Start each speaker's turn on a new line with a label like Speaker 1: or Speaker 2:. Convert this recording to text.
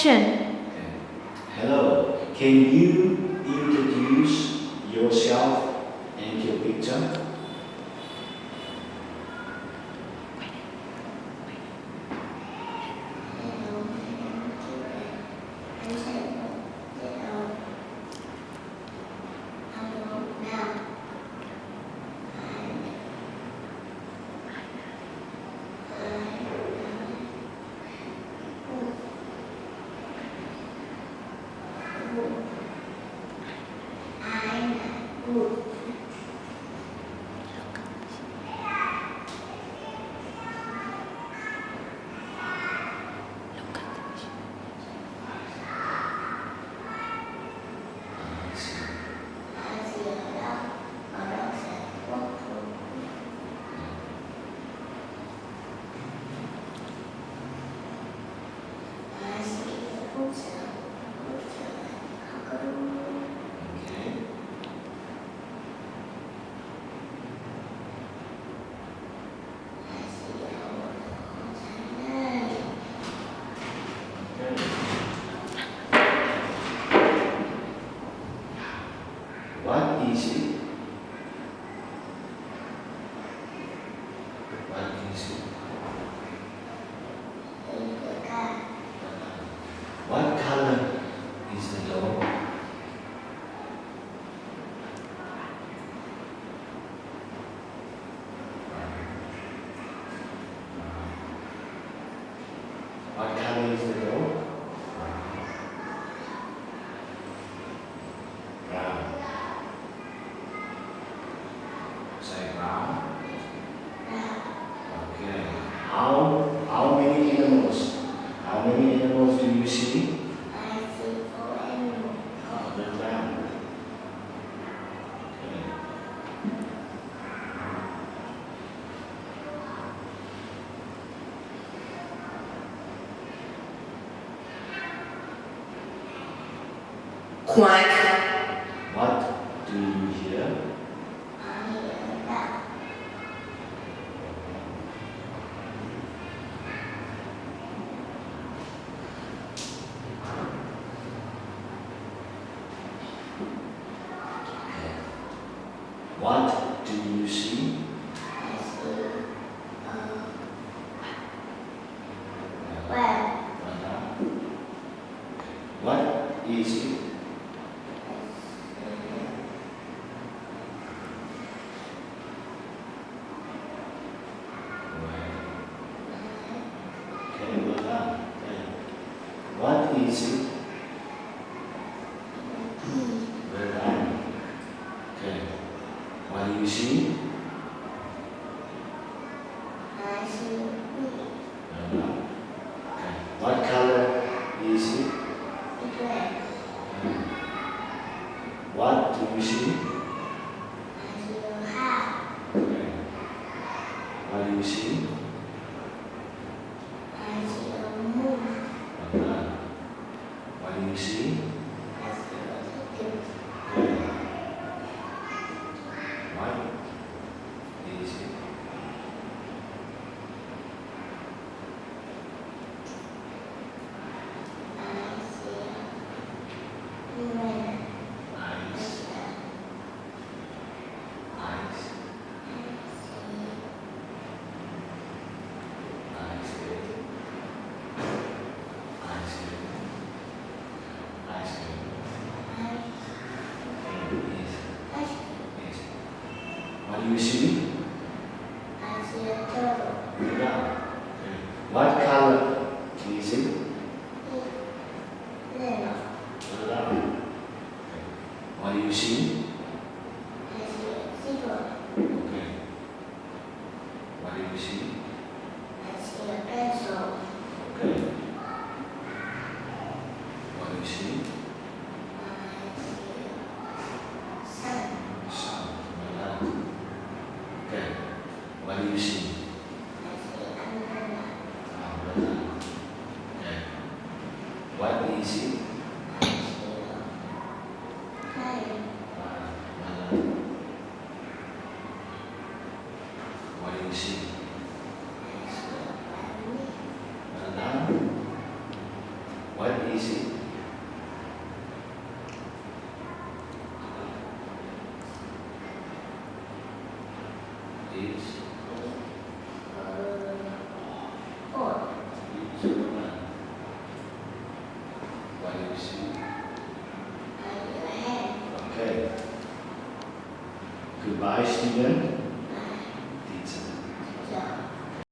Speaker 1: Okay. Hello, can you introduce yourself and your picture? Okay. What is it? What is it? What color is the dog? What color is the dog? Brown. Say brown. Okay. How many animals? How many animals do you see? The brown. Okay.
Speaker 2: Quack.
Speaker 1: What do you hear? What do you see? What is it? Okay, well done. Okay. What is it? Well done. Okay. What do you see? Well done. Okay. What color is it? What do you see? Okay. What do you see? Well done. What do you see? Okay. What is it? Eyes. Eyes. Eyes. Eyes. Eyes. Yes. Yes. What do you see? Well done. Okay. What color is it? Well done. Okay. What do you see? Okay. What do you see? Okay. What do you see? Sun. Well done. Okay. What do you see? Well done. Okay. What is it? Well done. What do you see? Well done. What is see?
Speaker 2: It's
Speaker 3: Four.
Speaker 2: Superman. What do you see?
Speaker 3: Your head.
Speaker 1: Okay. Goodbye, Stephen.